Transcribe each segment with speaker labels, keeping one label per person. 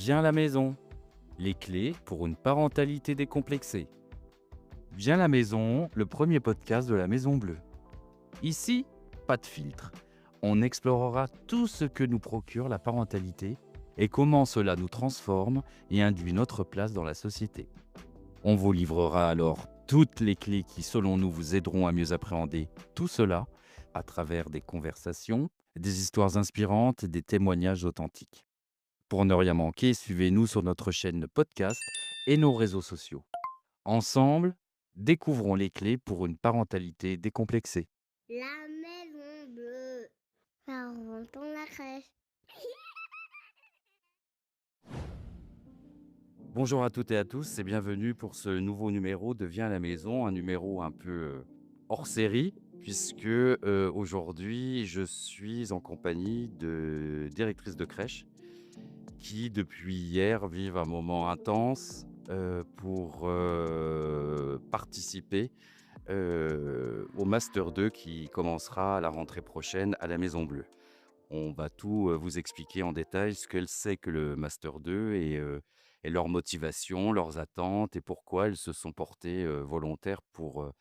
Speaker 1: Viens à la maison. Les clés pour une parentalité décomplexée. Viens à la maison, le premier podcast de la Maison Bleue. Ici, pas de filtre. On explorera tout ce que nous procure la parentalité et comment cela nous transforme et induit notre place dans la société. On vous livrera alors toutes les clés qui, selon nous, vous aideront à mieux appréhender tout cela à travers des conversations, des histoires inspirantes et des témoignages authentiques. Pour ne rien manquer, suivez-nous sur notre chaîne de podcast et nos réseaux sociaux. Ensemble, découvrons les clés pour une parentalité décomplexée.
Speaker 2: La Maison Bleue. Ça rentre dans la crèche.
Speaker 1: Bonjour à toutes et à tous et bienvenue pour ce nouveau numéro de Viens à la maison, un numéro un peu hors série, puisque aujourd'hui je suis en compagnie de directrices de crèche qui, depuis hier, vivent un moment intense pour participer au Master 2 qui commencera à la rentrée prochaine à la Maison Bleue. On va tout vous expliquer en détail ce qu'elle sait que le Master 2 et leurs motivations, leurs attentes et pourquoi elles se sont portées volontaires pour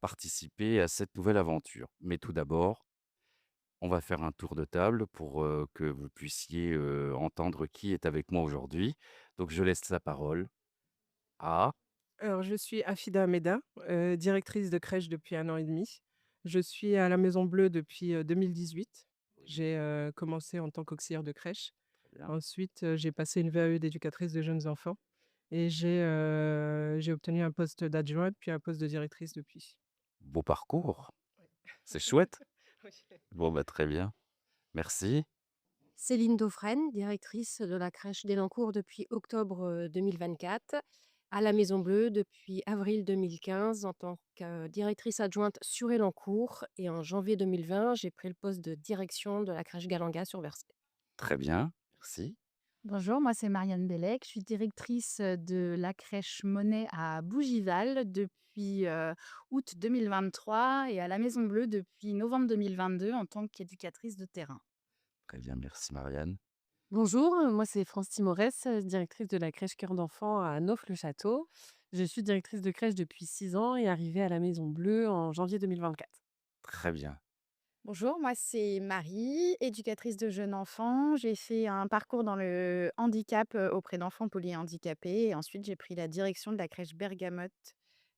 Speaker 1: participer à cette nouvelle aventure. Mais tout d'abord, on va faire un tour de table pour que vous puissiez entendre qui est avec moi aujourd'hui. Donc je laisse la parole à...
Speaker 3: Alors, je suis Afida Ahmeda, directrice de crèche depuis 1 an et demi. Je suis à la Maison Bleue depuis 2018. J'ai commencé en tant qu'auxiliaire de crèche.
Speaker 1: Bien.
Speaker 3: Ensuite, j'ai passé une VAE d'éducatrice de jeunes enfants et j'ai obtenu un poste d'adjointe puis un poste de directrice depuis.
Speaker 1: Beau parcours, c'est chouette.
Speaker 3: Oui.
Speaker 1: Bon, bah très bien. Merci.
Speaker 4: Céline Dauphren, directrice de la crèche d'Elancourt depuis octobre 2024, à la Maison Bleue depuis avril 2015 en tant que directrice adjointe sur Elancourt. Et en janvier 2020, j'ai pris le poste de direction de la crèche Galanga sur Versailles.
Speaker 1: Très bien. Merci.
Speaker 5: Bonjour, moi c'est Marianne Bellec, je suis directrice de la crèche Monet à Bougival depuis août 2023 et à la Maison Bleue depuis novembre 2022 en tant qu'éducatrice de terrain.
Speaker 1: Très bien. Merci, Marianne.
Speaker 6: Bonjour, moi c'est France Timorès, directrice de la crèche Cœur d'enfant à Nauf-le-Château. Je suis directrice de crèche depuis 6 ans et arrivée à la Maison Bleue en janvier 2024.
Speaker 1: Très bien.
Speaker 5: Bonjour, moi c'est Marie, éducatrice de jeunes enfants. J'ai fait un parcours dans le handicap auprès d'enfants polyhandicapés et ensuite j'ai pris la direction de la crèche Bergamote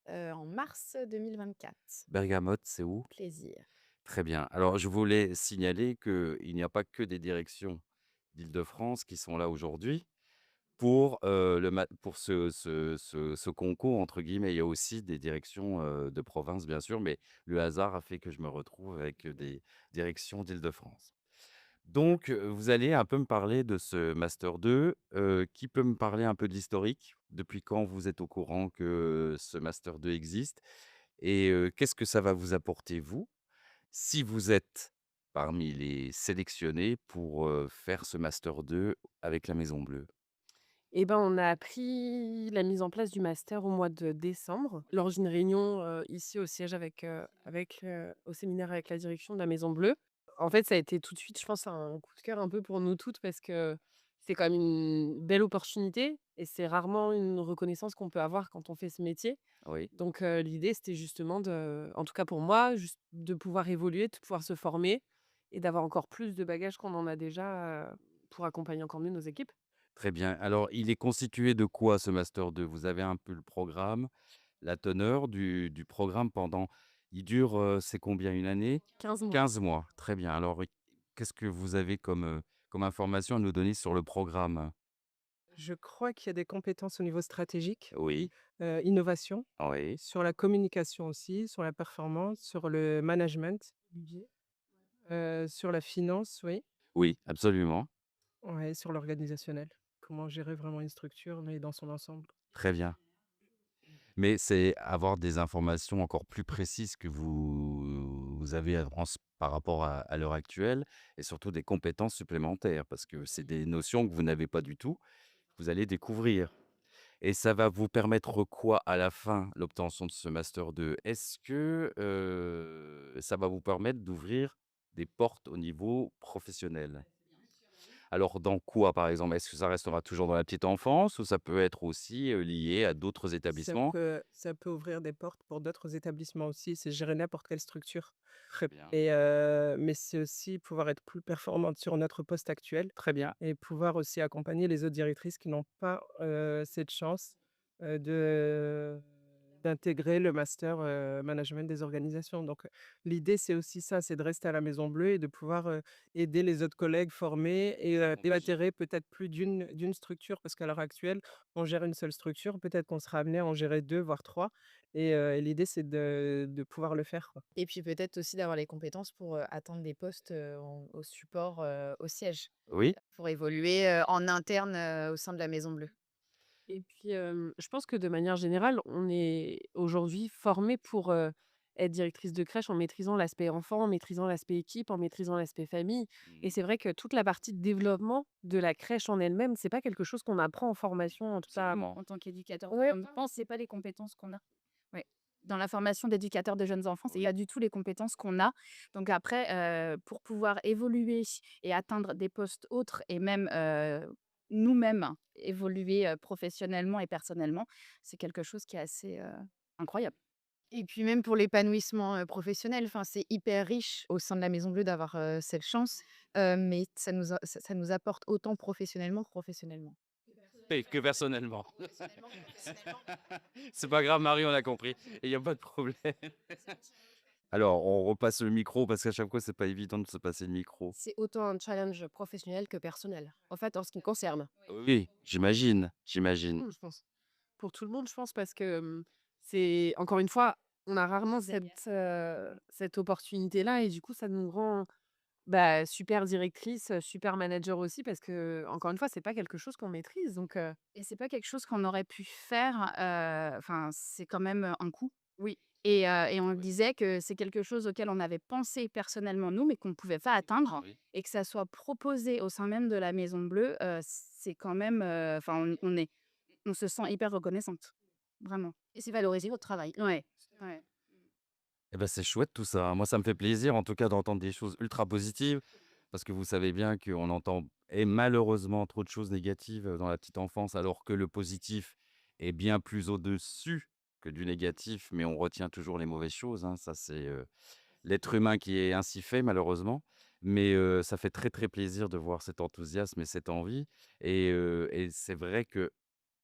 Speaker 5: en mars 2024.
Speaker 1: Bergamote, c'est où?
Speaker 5: Plaisir.
Speaker 1: Très bien. Alors, je voulais signaler qu'il n'y a pas que des directions d'Île-de-France qui sont là aujourd'hui. Pour ce «concours» entre guillemets, il y a aussi des directions, de province bien sûr, mais le hasard a fait que je me retrouve avec, des directions d'Île-de-France. Donc, vous allez un peu me parler de ce master 2, qui peut me parler un peu de l'historique? Depuis quand vous êtes au courant que ce master 2 existe? Et qu'est-ce que ça va vous apporter vous, si vous êtes parmi les sélectionnés pour, faire ce master 2 avec la Maison Bleue?
Speaker 6: Et ben, on a appris la mise en place du master au mois de décembre, lors d'une réunion ici au siège au séminaire avec la direction de la Maison Bleue. En fait, ça a été tout de suite, je pense, un coup de cœur un peu pour nous toutes parce que c'est quand même une belle opportunité et c'est rarement une reconnaissance qu'on peut avoir quand on fait ce métier.
Speaker 1: Oui.
Speaker 6: Donc, l'idée, c'était justement en tout cas pour moi, juste de pouvoir évoluer, de pouvoir se former et d'avoir encore plus de bagages qu'on en a déjà, pour accompagner encore mieux nos équipes.
Speaker 1: Très bien. Alors, il est constitué de quoi ce master 2? Vous avez un peu le programme, la teneur du programme pendant il dure, c'est combien? Une année?
Speaker 6: 15 mois.
Speaker 1: 15 mois. Très bien. Alors, qu'est-ce que vous avez comme information à nous donner sur le programme?
Speaker 3: Je crois qu'il y a des compétences au niveau stratégique,
Speaker 1: Oui,
Speaker 3: innovation,
Speaker 1: oui,
Speaker 3: sur la communication aussi, sur la performance, sur le management, sur la finance, oui.
Speaker 1: oui, absolument.
Speaker 3: Ouais, sur l'organisationnel. Comment gérer vraiment une structure, mais dans son ensemble.
Speaker 1: Très bien. Mais c'est avoir des informations encore plus précises que vous avez par rapport à l'heure actuelle et surtout des compétences supplémentaires parce que c'est des notions que vous n'avez pas du tout, vous allez découvrir. Et ça va vous permettre quoi à la fin, l'obtention de ce master 2? Est-ce que, ça va vous permettre d'ouvrir des portes au niveau professionnel? Alors dans quoi, par exemple? Est-ce que ça restera toujours dans la petite enfance ou ça peut être aussi, lié à d'autres
Speaker 3: Ça
Speaker 1: établissements?
Speaker 3: peut ouvrir des portes pour d'autres établissements aussi, c'est gérer n'importe quelle structure.
Speaker 1: Très bien,
Speaker 3: Mais c'est aussi pouvoir être plus performante sur notre poste actuel
Speaker 1: très bien.
Speaker 3: et pouvoir aussi accompagner les autres directrices qui n'ont pas, cette chance, de d'intégrer le master, management des organisations. Donc, l'idée, c'est aussi ça, c'est de rester à la Maison Bleue et de pouvoir, aider les autres collègues formés et
Speaker 1: Compagnie.
Speaker 3: débattre peut-être plus d'une structure parce qu'à l'heure actuelle, on gère une seule structure. Peut-être qu'on sera amené à en gérer 2 voire 3 et l'idée, c'est de pouvoir le faire, quoi.
Speaker 5: Et puis peut-être aussi d'avoir les compétences pour, atteindre des postes, au support, au siège,
Speaker 1: Oui?
Speaker 5: pour évoluer, en interne, au sein de la Maison Bleue.
Speaker 6: Et puis, je pense que de manière générale, on est aujourd'hui formé pour, être directrice de crèche en maîtrisant l'aspect enfant, en maîtrisant l'aspect équipe, en maîtrisant l'aspect famille. Et
Speaker 1: Mmh.
Speaker 6: c'est vrai que toute la partie de développement de la crèche en elle-même, c'est pas quelque chose qu'on apprend en formation, en tout cas.
Speaker 1: Absolument.
Speaker 5: En tant qu'éducateur
Speaker 6: Ouais.
Speaker 5: de jeunes enfants, c'est pas les compétences qu'on a. Ouais. Dans la formation d'éducateur de jeunes enfants, c'est
Speaker 1: Oui.
Speaker 5: pas du tout les compétences qu'on a. Donc après, pour pouvoir évoluer et atteindre des postes autres et même, nous-mêmes évoluer, professionnellement et personnellement, c'est quelque chose qui est assez, incroyable. Et puis même pour l'épanouissement, professionnel, enfin, c'est hyper riche au sein de la Maison Bleue d'avoir, cette chance, mais ça nous apporte autant professionnellement que professionnellement.
Speaker 1: Et que personnellement.
Speaker 5: Personnellement, professionnellement.
Speaker 1: C'est pas grave Marie, on a compris. Il y a pas de problème. Alors on repasse le micro parce qu'à chaque fois, c'est pas évident de se passer le micro.
Speaker 4: C'est autant un challenge professionnel que personnel, en fait, en ce qui me concerne.
Speaker 1: Oui, j'imagine.
Speaker 6: Je pense. Pour tout le monde, je pense, parce que, c'est encore une fois, on a rarement cette opportunité-là et du coup, ça nous rend, bah, super directrice, super manager aussi parce que encore une fois, c'est pas quelque chose qu'on maîtrise donc
Speaker 5: Et c'est pas quelque chose qu'on aurait pu faire, enfin, c'est quand même, un coût.
Speaker 6: oui.
Speaker 5: Et on disait que c'est quelque chose auquel on avait pensé personnellement nous, mais qu'on ne pouvait pas atteindre
Speaker 1: Oui.
Speaker 5: et que ça soit proposé au sein même de la Maison Bleue, c'est quand même, enfin on se sent hyper reconnaissante, vraiment.
Speaker 4: Et c'est valoriser votre travail.
Speaker 5: Ouais, ouais.
Speaker 1: Eh ben, c'est chouette tout ça, hein. Moi, ça me fait plaisir, en tout cas, d'entendre des choses ultra positives, parce que vous savez bien qu'on entend et malheureusement trop de choses négatives dans la petite enfance, alors que le positif est bien plus au-dessus que du négatif, mais on retient toujours les mauvaises choses, hein. Ça, c'est l'être humain qui est ainsi fait, malheureusement. Mais ça fait très, très plaisir de voir cet enthousiasme et cette envie. Et c'est vrai que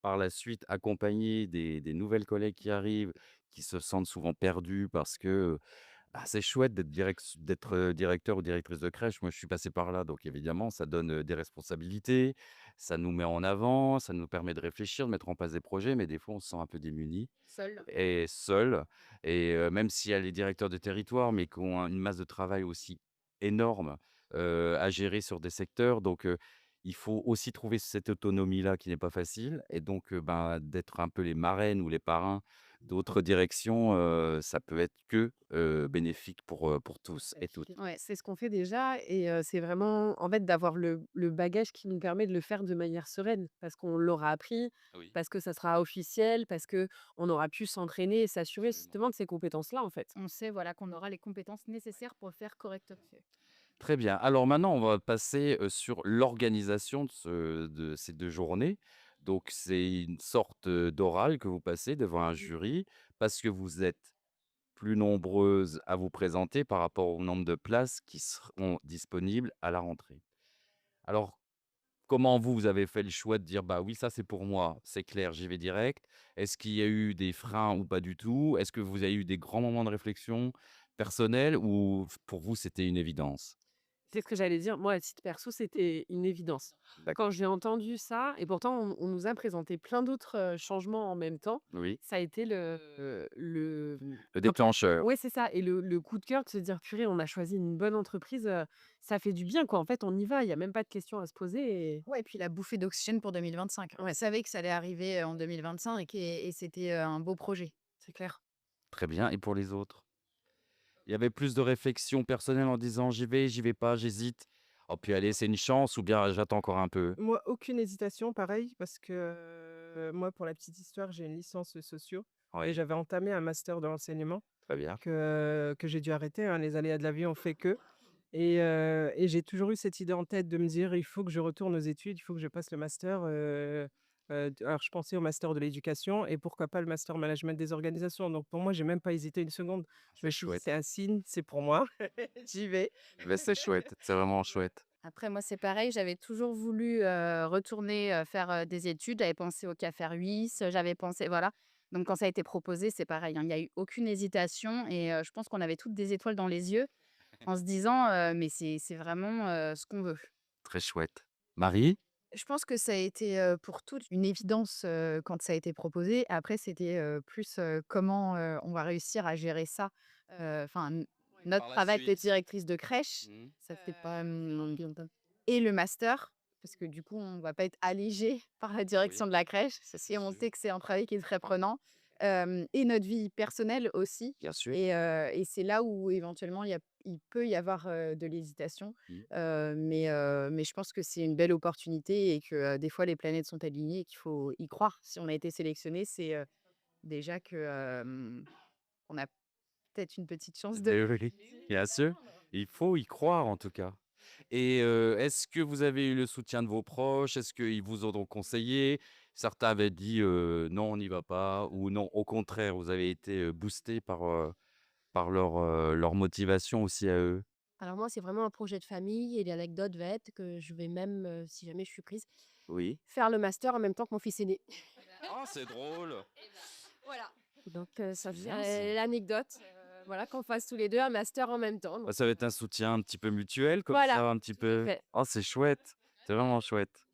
Speaker 1: par la suite, accompagner des nouvelles collègues qui arrivent, qui se sentent souvent perdus parce que, bah, c'est chouette d'être, directeur ou directrice de crèche. Moi, je suis passé par là, donc évidemment, ça donne, des responsabilités, ça nous met en avant, ça nous permet de réfléchir, de mettre en place des projets, mais des fois, on se sent un peu démuni
Speaker 5: Seule.
Speaker 1: et seul. Et même s'il y a les directeurs de territoire, mais qui ont une masse de travail aussi énorme, à gérer sur des secteurs. Donc il faut aussi trouver cette autonomie-là qui n'est pas facile et donc ben, d'être un peu les marraines ou les parrains d'autres directions, ça peut être que, bénéfique pour tous et toutes.
Speaker 5: Ouais.
Speaker 6: C'est ce qu'on fait déjà et c'est vraiment, en fait, d'avoir le bagage qui nous permet de le faire de manière sereine parce qu'on l'aura appris,
Speaker 1: Oui,
Speaker 6: parce que ça sera officiel, parce que on aura pu s'entraîner et s'assurer
Speaker 1: absolument.
Speaker 6: justement de ces compétences-là, en fait.
Speaker 5: On sait, voilà, qu'on aura les compétences nécessaires pour le faire correctement.
Speaker 1: Très bien. Alors maintenant, on va passer, sur l'organisation de ces 2 journées. Donc c'est une sorte, d'oral que vous passez devant un jury parce que vous êtes plus nombreuses à vous présenter par rapport au nombre de places qui seront disponibles à la rentrée. Alors, comment vous avez fait le choix de dire: «Bah, oui, ça, c'est pour moi, c'est clair, j'y vais direct»? Est-ce qu'il y a eu des freins ou pas du tout? Est-ce que vous avez eu des grands moments de réflexion personnels ou pour vous, c'était une évidence?
Speaker 6: C'est ce que j'allais dire. Moi, à titre perso, c'était une évidence. Quand
Speaker 1: D'accord.
Speaker 6: j'ai entendu ça et pourtant on nous a présenté plein d'autres, changements en même temps,
Speaker 1: Oui.
Speaker 6: ça a été le
Speaker 1: Le
Speaker 6: quand
Speaker 1: déclencheur.
Speaker 6: ouais, c'est ça et le coup de cœur de se dire: «Purée, on a choisi une bonne entreprise», ça fait du bien, quoi. En fait, on y va, il y a même pas de questions à se poser et
Speaker 5: Ouais, et puis la bouffée d'oxygène pour 2025. On
Speaker 6: ouais,
Speaker 5: savait que ça allait arriver, en 2025 et c'était, un beau projet.
Speaker 6: c'est clair.
Speaker 1: Très bien et pour les autres? Il y avait plus de réflexion personnelle en disant: j'y vais pas, j'hésite. Oh puis allez, c'est une chance» ou bien: «J'attends encore un peu»?
Speaker 3: Moi, aucune hésitation, pareil, parce que, moi, pour la petite histoire, j'ai une licence, sociaux et
Speaker 1: Oui,
Speaker 3: j'avais entamé un master de l'enseignement
Speaker 1: très bien.
Speaker 3: que j'ai dû arrêter, hein. Les aléas de la vie ont fait que. Et j'ai toujours eu cette idée en tête de me dire: «Il faut que je retourne aux études, il faut que je passe le master», alors je pensais au master de l'éducation et pourquoi pas le master management des organisations. Donc pour moi, j'ai même pas hésité une seconde. Je me
Speaker 1: C'est
Speaker 3: suis dit:
Speaker 1: chouette.
Speaker 3: «C'est un signe, c'est pour moi, j'y vais».
Speaker 1: Mais c'est chouette, c'est vraiment chouette.
Speaker 5: Après, moi, c'est pareil, j'avais toujours voulu retourner faire des études. J'avais pensé au CAFER UIS, j'avais pensé, voilà. Donc, quand ça a été proposé, c'est pareil, hein, il n'y a eu aucune hésitation et je pense qu'on avait toutes des étoiles dans les yeux en se disant, mais c'est vraiment ce qu'on veut.
Speaker 1: Très chouette. Marie?
Speaker 5: Je pense que ça a été pour toutes une évidence quand ça a été proposé. Après, c'était plus comment on va réussir à gérer ça. Enfin, notre
Speaker 1: Par la
Speaker 5: travail de
Speaker 1: suite.
Speaker 5: directrice de crèche,
Speaker 1: Mmh.
Speaker 5: ça fait pas et le master, parce que du coup, on va pas être allégé par la
Speaker 1: Oui,
Speaker 5: direction de la crèche. Si
Speaker 1: bien
Speaker 5: on
Speaker 1: sûr.
Speaker 5: sait que c'est un travail qui est très prenant. Et notre vie personnelle aussi.
Speaker 1: Bien sûr.
Speaker 5: Et c'est là où éventuellement il peut y avoir de l'hésitation.
Speaker 1: Mmh.
Speaker 5: Mais je pense que c'est une belle opportunité et que des fois les planètes sont alignées et qu'il faut y croire. Si on a été sélectionné, c'est déjà que on a peut-être une petite chance de.
Speaker 1: Eh oui, bien sûr. Il faut y croire en tout cas. Et est-ce que vous avez eu le soutien de vos proches? Est-ce qu'ils vous ont donc conseillé? Certains avaient dit, «Non, on n'y va pas» ou non, au contraire, vous avez été, boostés par leur motivation aussi à eux?
Speaker 4: Alors moi, c'est vraiment un projet de famille et l'anecdote va être que je vais même, si jamais je suis prise,
Speaker 1: Oui.
Speaker 4: faire le master en même temps que mon fils aîné.
Speaker 1: Ah, c'est drôle!
Speaker 4: Voilà. Donc ça
Speaker 1: C'est bien ça.
Speaker 4: serait l'anecdote, voilà, qu'on fasse tous les 2 un master en même temps,
Speaker 1: Bah,
Speaker 4: donc
Speaker 1: ça va être un soutien un petit peu mutuel comme
Speaker 4: voilà,
Speaker 1: ça, un petit
Speaker 4: tout à
Speaker 1: peu?
Speaker 4: fait.
Speaker 1: Oh, c'est chouette, c'est vraiment chouette.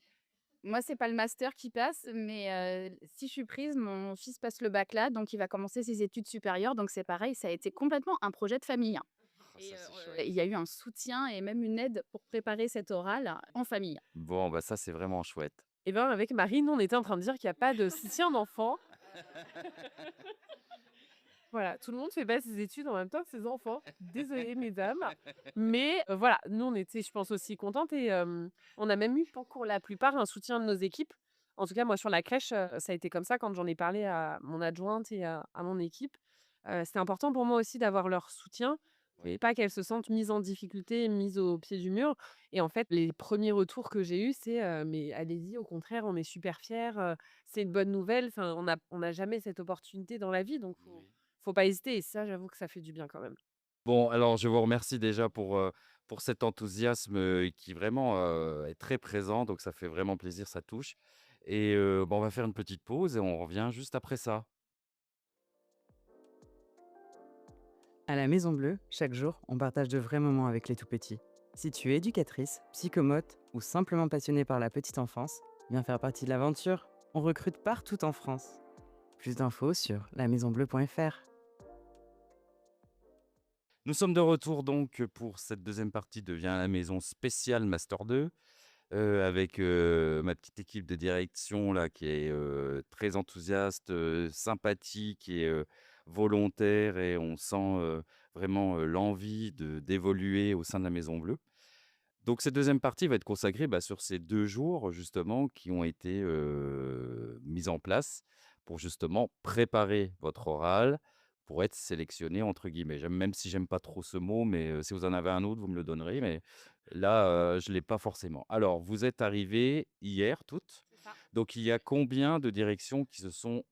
Speaker 5: Moi, c'est pas le master qui passe, mais si je suis prise, mon fils passe le bac là, donc il va commencer ses études supérieures. Donc c'est pareil, ça a été complètement un projet de famille, hein.
Speaker 1: Ah
Speaker 5: Et
Speaker 1: ça, c'est
Speaker 5: il
Speaker 1: chouette.
Speaker 5: y a eu un soutien et même une aide pour préparer cet oral en famille.
Speaker 1: Bon, bah, ça, c'est vraiment chouette.
Speaker 6: Et ben, avec Marie, nous, on était en train de dire qu'il y a pas de soutien d'enfant. Voilà, tout le monde fait pas ses études en même temps que ses enfants. Désolée, mesdames. Mais voilà, nous, on était, je pense, aussi contentes et on a même eu, pour la plupart, un soutien de nos équipes. En tout cas, moi, sur la crèche, ça a été comme ça quand j'en ai parlé à mon adjointe et à mon équipe. C'était important pour moi aussi d'avoir leur soutien et
Speaker 1: Oui.
Speaker 6: pas qu'elles se sentent mises en difficulté, mises au pied du mur. Et en fait, les premiers retours que j'ai eus, c'est mais allez-y, au contraire, on est super fiers, c'est une bonne nouvelle. Enfin, on n'a jamais cette opportunité dans la vie, donc faut pas hésiter. Et ça, j'avoue que ça fait du bien quand même.
Speaker 1: Bon, alors je vous remercie déjà pour cet enthousiasme, qui vraiment, est très présent, donc ça fait vraiment plaisir, ça touche et bah, on va faire une petite pause et on revient juste après ça.
Speaker 7: À la Maison Bleue, chaque jour, on partage de vrais moments avec les tout-petits. Si tu es éducatrice, psychomote ou simplement passionnée par la petite enfance, viens faire partie de l'aventure. On recrute partout en France. Plus d'infos sur lamaisonbleue.fr.
Speaker 1: Nous sommes de retour donc pour cette deuxième partie de Viens à la maison spéciale master 2, avec, ma petite équipe de direction là qui est, très enthousiaste, sympathique et volontaire et on sent, vraiment, l'envie d'évoluer au sein de la Maison Bleue. Donc cette deuxième partie va être consacrée, bah, sur ces 2 jours justement qui ont été, mis en place pour justement préparer votre oral pour être «sélectionné» entre guillemets. J'aime même si j'aime pas trop ce mot, mais si vous en avez un autre, vous me le donnerez, mais là, je l'ai pas forcément. Alors vous êtes arrivées hier toutes,
Speaker 5: C'est ça.
Speaker 1: donc il y a combien de directions qui se sont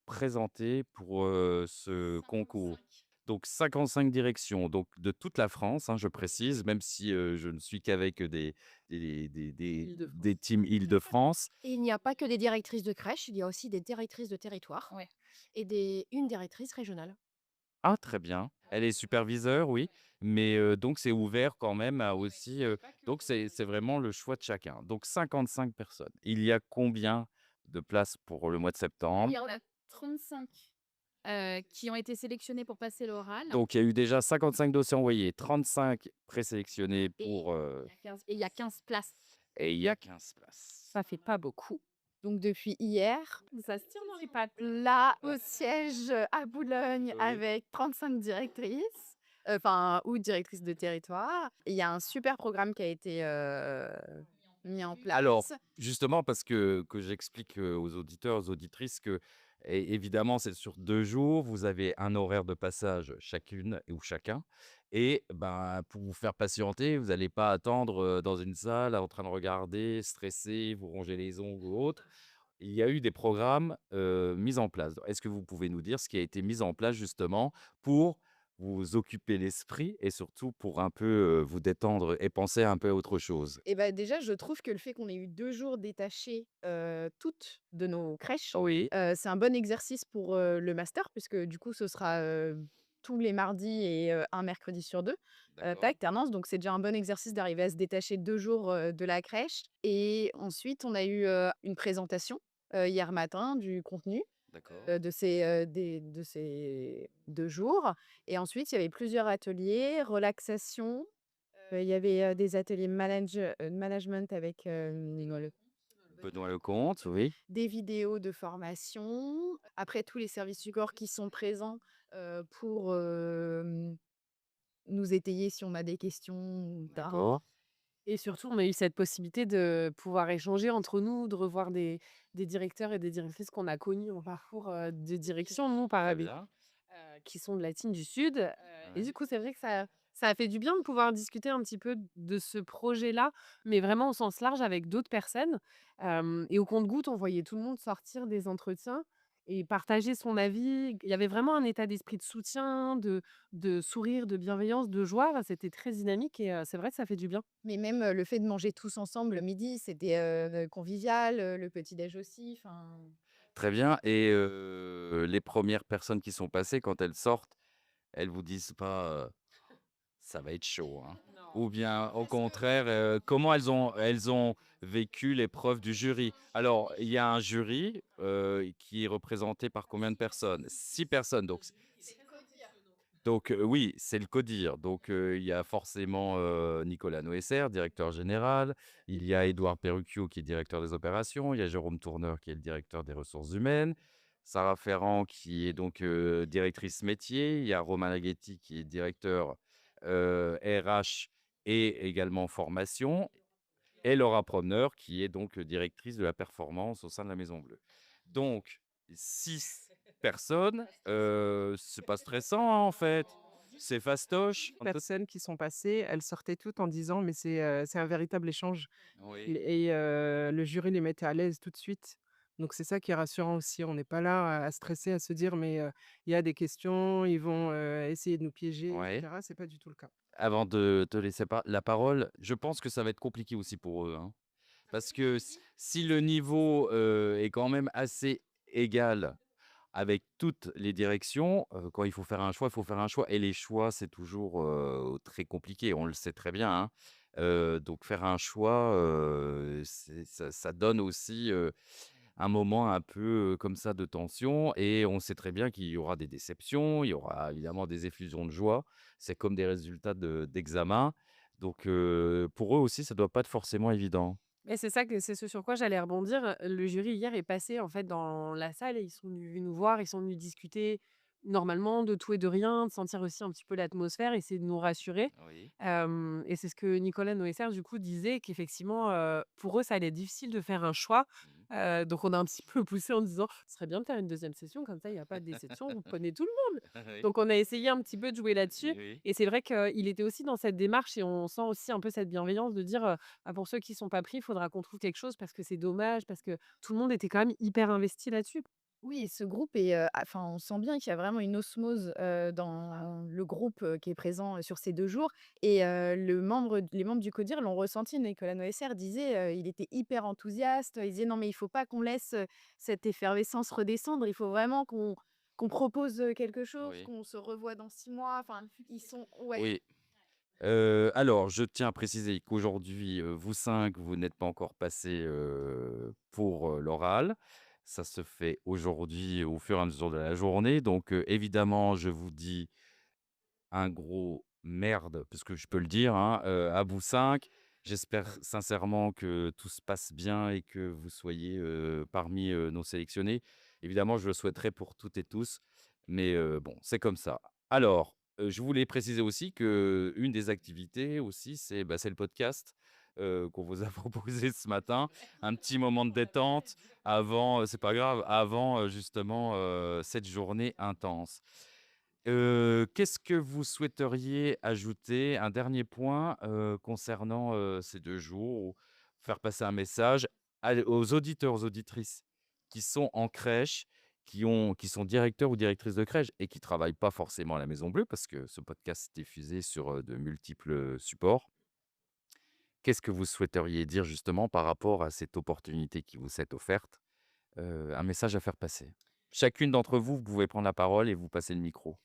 Speaker 1: présentées pour, ce concours?
Speaker 5: 55.
Speaker 1: Donc 55 directions, donc de toute la France, hein, je précise, même si, je ne suis qu'avec des
Speaker 6: Île-de-France.
Speaker 1: teams Île-de-France.
Speaker 4: Et il n'y a pas que des directrices de crèche, il y a aussi des directrices de territoire
Speaker 5: Ouais.
Speaker 4: et une directrice régionale.
Speaker 1: Ah très bien. Elle est superviseure, oui, mais donc c'est ouvert quand même à aussi, donc c'est vraiment le choix de chacun. Donc 55 personnes. Il y a combien de places pour le mois de
Speaker 5: Il
Speaker 1: septembre?
Speaker 5: y en a 35 qui ont été sélectionnés pour passer l'oral.
Speaker 1: Donc il y a eu déjà 55 dossiers envoyés, 35 présélectionnés
Speaker 5: Et
Speaker 1: pour,
Speaker 5: il y a 15 places.
Speaker 1: et il y a 15 places.
Speaker 6: Ça fait pas beaucoup.
Speaker 5: Donc depuis hier,
Speaker 6: Ça se tire dans les pattes.
Speaker 5: là au siège à Boulogne
Speaker 1: Oui.
Speaker 5: avec 35 directrices, enfin ou directrices de territoire. Il y a un super programme qui a été mis en
Speaker 1: Alors,
Speaker 5: place.
Speaker 1: justement, parce que j'explique, aux auditeurs, aux auditrices que Et évidemment, c'est sur 2 jours, vous avez un horaire de passage chacune ou chacun et ben, pour vous faire patienter, vous n'allez pas attendre, dans une salle en train de regarder, stressé, vous rongez les ongles ou autre. Il y a eu des programmes, mis en place. Est-ce que vous pouvez nous dire ce qui a été mis en place justement pour vous occuper l'esprit et surtout pour un peu, vous détendre et penser un peu à autre chose?
Speaker 5: Et bah, déjà, je trouve que le fait qu'on ait eu 2 jours détachés, toutes de nos crèches,
Speaker 6: Oui.
Speaker 5: c'est un bon exercice pour, le master puisque du coup, ce sera, tous les mardis et 1 mercredi sur 2, tu
Speaker 1: D'accord,
Speaker 5: alternance, donc c'est déjà un bon exercice d'arriver à se détacher 2 jours, de la crèche et ensuite on a eu, une présentation, hier matin du contenu,
Speaker 1: d'accord.
Speaker 5: de ces 2 jours et ensuite il y avait plusieurs ateliers, relaxation, il y avait, des ateliers management avec,
Speaker 1: Benoît Lecomte, oui.
Speaker 5: des vidéos de formation. Après tous les services du corps qui sont présents, pour, nous étayer si on a des questions ou tard.
Speaker 1: D'accord.
Speaker 6: Et surtout, on a eu cette possibilité de pouvoir échanger entre nous, de revoir des directeurs et des directrices qu'on a connus en parcours, de direction, nous, par
Speaker 1: Très
Speaker 6: AB,
Speaker 1: bien.
Speaker 6: qui sont de Latine du Sud, et
Speaker 1: Ouais.
Speaker 6: du coup, c'est vrai que ça a fait du bien de pouvoir discuter un petit peu de ce projet-là, mais vraiment au sens large avec d'autres personnes, et au compte-gouttes, on voyait tout le monde sortir des entretiens et partager son avis. Il y avait vraiment un état d'esprit de soutien, de sourire, de bienveillance, de joie. Enfin, c'était très dynamique et c'est vrai que ça fait du bien.
Speaker 5: Mais même, le fait de manger tous ensemble le midi, c'était, convivial, le petit déj aussi, enfin.
Speaker 1: Très bien et les premières personnes qui sont passées, quand elles sortent, elles vous disent pas, «Ça va être chaud, hein?» Ou bien au contraire, comment elles ont vécu l'épreuve du jury? Alors, il y a un jury, qui est représenté par combien de personnes? 6 personnes, donc oui, c'est le CODIR. Donc il y a forcément, Nicolas Noesser, directeur général. Il y a Édouard Perrucchio qui est directeur des opérations. Il y a Jérôme Tourneur qui est le directeur des ressources humaines. Sarah Ferrand qui est donc, directrice métier. Il y a Romain Laghetti qui est directeur, RH et également formation et Laura Promner qui est donc, directrice de la performance au sein de la Maison Bleue. Donc 6 personnes, c'est pas stressant, hein, en fait. C'est fastoche.
Speaker 3: Personnes qui sont passées, elles sortaient toutes en disant: «Mais c'est un véritable échange»
Speaker 1: Oui,
Speaker 3: et le jury les mettait à l'aise tout de suite. Donc c'est ça qui est rassurant aussi. On n'est pas là à stresser, à se dire: «Mais il y a des questions, ils vont, essayer de nous piéger» et
Speaker 1: ouais.
Speaker 3: cetera. C'est pas du tout le cas.
Speaker 1: Avant de te laisser la parole, je pense que ça va être compliqué aussi pour eux, hein. Parce que si le niveau, est quand même assez égal avec toutes les directions, quand il faut faire un choix, il faut faire un choix et les choix, c'est toujours, très compliqué, on le sait très bien, hein. Donc faire un choix, c'est ça donne aussi, un moment un peu, comme ça de tension et on sait très bien qu'il y aura des déceptions, il y aura évidemment des effusions de joie. C'est comme des résultats d'examen. Donc pour eux aussi, ça doit pas être forcément évident.
Speaker 6: Et c'est ce sur quoi j'allais rebondir. Le jury hier est passé en fait dans la salle et ils sont venus nous voir, ils sont venus discuter normalement de tout et de rien, de sentir aussi un petit peu l'atmosphère, essayer de nous rassurer.
Speaker 1: Oui.
Speaker 6: Et c'est ce que Nicolas Noesser du coup disait qu'effectivement, pour eux, ça allait être difficile de faire un choix.
Speaker 1: Mmh.
Speaker 6: Donc on a un petit peu poussé en disant: «Ce serait bien de faire une deuxième session, comme ça il y a pas de déception, vous prenez tout le monde».
Speaker 1: Oui.
Speaker 6: Donc on a essayé un petit peu de jouer là-dessus
Speaker 1: Oui.
Speaker 6: et c'est vrai qu'il était aussi dans cette démarche et on sent aussi un peu cette bienveillance de dire, «Ah, pour ceux qui sont pas pris, il faudra qu'on trouve quelque chose parce que c'est dommage», parce que tout le monde était quand même hyper investi là-dessus.
Speaker 5: Oui, et ce groupe est, enfin, on sent bien qu'il y a vraiment une osmose, dans le groupe, qui est présent, sur ces 2 jours et les membres du CODIR l'ont ressenti. Nicolas Noesser disait, il était hyper enthousiaste, il disait: «Non, mais il faut pas qu'on laisse, cette effervescence redescendre, il faut vraiment qu'on propose, quelque chose,
Speaker 1: Oui.
Speaker 5: qu'on se revoie dans 6 mois». Enfin, ils sont ouais.
Speaker 1: Oui. Alors, je tiens à préciser qu'aujourd'hui, vous 5, vous n'êtes pas encore passés, pour, l'oral. Ça se fait aujourd'hui au fur et à mesure de la journée. Donc, évidemment, je vous dis un gros merde, parce que je peux le dire, hein, à vous 5. J'espère sincèrement que tout se passe bien et que vous soyez, parmi, nos sélectionnés. Évidemment, je le souhaiterais pour toutes et tous, mais bon, c'est comme ça. Alors, je voulais préciser aussi que une des activités aussi, c'est, bah, c'est le podcast. qu'on vous a proposé ce matin. Un petit moment de détente avant, c'est pas grave, avant justement cette journée intense. Qu'est-ce que vous souhaiteriez ajouter? Un dernier point concernant ces 2 jours, ou faire passer un message aux auditeurs, aux auditrices qui sont en crèche, qui sont directeurs ou directrices de crèche et qui travaillent pas forcément à la Maison Bleue parce que ce podcast est diffusé sur, de multiples supports. Qu'est-ce que vous souhaiteriez dire justement par rapport à cette opportunité qui vous est offerte? Un message à faire passer. Chacune d'entre vous, vous pouvez prendre la parole et vous passer le micro.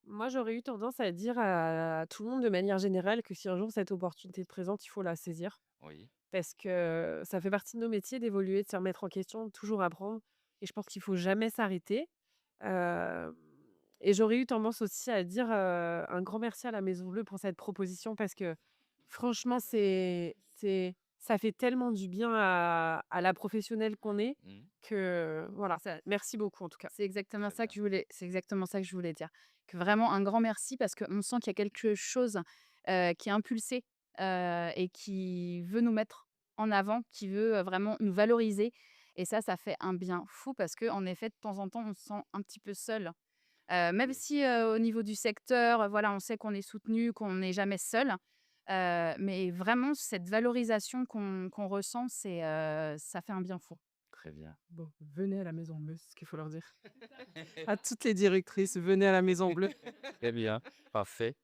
Speaker 6: Moi, j'aurais eu tendance à dire à tout le monde de manière générale que si un jour cette opportunité se présente, il faut la saisir.
Speaker 1: Oui.
Speaker 6: Parce que ça fait partie de nos métiers d'évoluer, de se remettre en question, de toujours apprendre. Et je pense qu'il faut jamais s'arrêter. Hem et j'aurais eu tendance aussi à dire, un grand merci à la Maison Bleue pour cette proposition parce que franchement, ça fait tellement du bien à la professionnelle qu'on est
Speaker 1: Mmh.
Speaker 6: que voilà, merci beaucoup en tout cas.
Speaker 1: Très bien.
Speaker 5: C'est exactement ça que je voulais dire. Que vraiment un grand merci parce qu'on sent qu'il y a quelque chose, qui est impulsé, et qui veut nous mettre en avant, qui veut, vraiment nous valoriser et ça fait un bien fou parce que en effet, de temps en temps, on se sent un petit peu seul. Même
Speaker 1: Oui.
Speaker 5: si, au niveau du secteur, voilà, on sait qu'on est soutenu, qu'on n'est jamais seul, mais vraiment cette valorisation qu'on ressent, ça fait un bien fou.
Speaker 1: Très bien.
Speaker 3: Bon, venez à la Maison Bleue, c'est ce qu'il faut leur dire. À toutes les directrices, venez à la Maison Bleue.
Speaker 1: Très bien, parfait.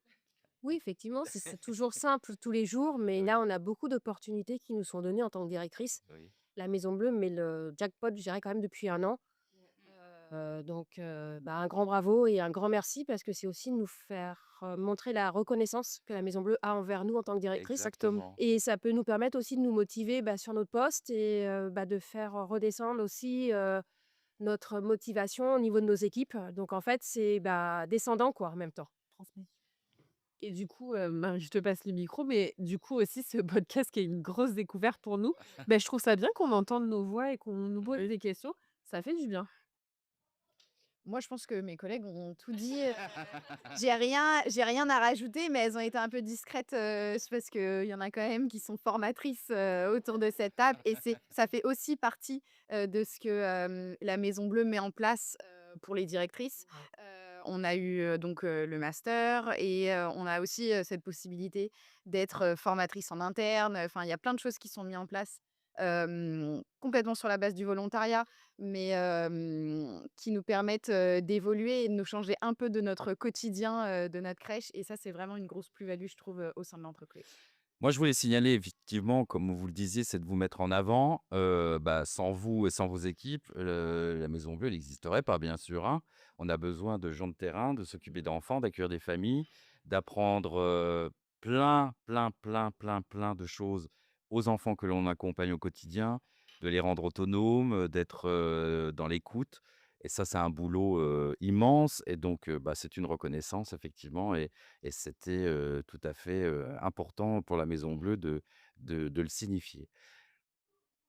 Speaker 4: Oui, effectivement, c'est toujours simple tous les jours, mais
Speaker 1: Oui,
Speaker 4: là, on a beaucoup d'opportunités qui nous sont données en tant que directrice.
Speaker 1: oui.
Speaker 4: La Maison Bleue met le jackpot, je dirais, quand même depuis 1 an. Donc, bah, un grand bravo et un grand merci parce que c'est aussi nous faire, montrer la reconnaissance que la Maison Bleue a envers nous en tant que directrice
Speaker 1: Exactement.
Speaker 4: et ça peut nous permettre aussi de nous motiver, bah, sur notre poste et bah, de faire redescendre aussi, notre motivation au niveau de nos équipes. Donc en fait, c'est, bah, descendant quoi, en même temps.
Speaker 6: Transmission. Et du coup, Marie, je te passe le micro, mais du coup aussi ce podcast qui est une grosse découverte pour nous, je trouve ça bien qu'on entende nos voix et qu'on nous pose des questions, ça fait du bien.
Speaker 5: Moi, je pense que mes collègues ont tout dit, j'ai rien à rajouter, mais elles ont été un peu discrètes, c'est parce qu'il y en a quand même qui sont formatrices, autour de cette table et ça fait aussi partie, de ce que, la Maison Bleue met en place, pour les directrices. On a eu, donc, le master et on a aussi, cette possibilité d'être, formatrice en interne. Enfin, il y a plein de choses qui sont mis en place, complètement sur la base du volontariat, mais qui nous permettent, d'évoluer et de nous changer un peu de notre quotidien, de notre crèche et ça, c'est vraiment une grosse plus-value, je trouve, au sein de l'entreprise.
Speaker 1: Moi, je voulais signaler effectivement, comme vous le disiez, c'est de vous mettre en avant. Sans vous et sans vos équipes, la Maison Bleue n'existerait pas, bien sûr, hein. On a besoin de gens de terrain, de s'occuper d'enfants, d'accueillir des familles, d'apprendre plein, plein, plein, plein, plein de choses aux enfants que l'on accompagne au quotidien, de les rendre autonomes, d'être dans l'écoute. Et ça, c'est un boulot immense. Et donc, c'est une reconnaissance, effectivement. Et c'était, tout à fait, important pour la Maison Bleue de le signifier.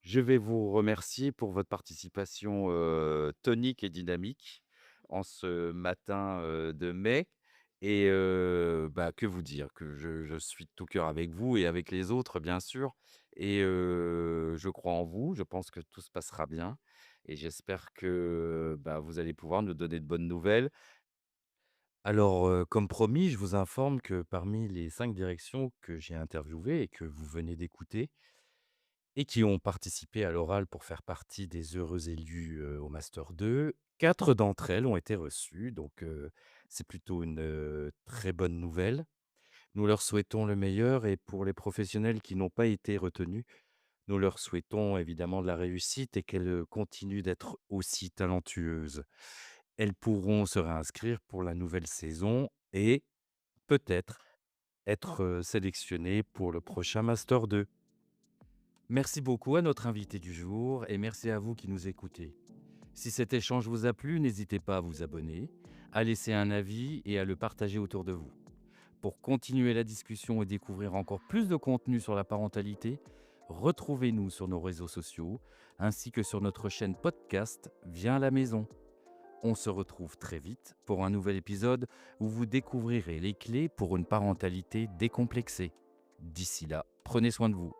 Speaker 1: Je vais vous remercier pour votre participation, tonique et dynamique en ce matin, de mai. Et que vous dire? Que je suis de tout cœur avec vous et avec les autres, bien sûr. Et je crois en vous, je pense que tout se passera bien et j'espère que, vous allez pouvoir nous donner de bonnes nouvelles. Alors, comme promis, je vous informe que parmi les 5 directions que j'ai interviewées et que vous venez d'écouter et qui ont participé à l'oral pour faire partie des heureux élus, au master 2, 4 d'entre elles ont été reçues, donc c'est plutôt une, très bonne nouvelle. Nous leur souhaitons le meilleur et pour les professionnels qui n'ont pas été retenus, nous leur souhaitons évidemment de la réussite et qu'elles, continuent d'être aussi talentueuses. Elles pourront se réinscrire pour la nouvelle saison et peut-être être, sélectionnées pour le prochain master 2. Merci beaucoup à notre invité du jour et merci à vous qui nous écoutez. Si cet échange vous a plu, n'hésitez pas à vous abonner, à laisser un avis et à le partager autour de vous. Pour continuer la discussion et découvrir encore plus de contenu sur la parentalité, retrouvez-nous sur nos réseaux sociaux ainsi que sur notre chaîne podcast Viens à la maison. On se retrouve très vite pour un nouvel épisode où vous découvrirez les clés pour une parentalité décomplexée. D'ici là, prenez soin de vous.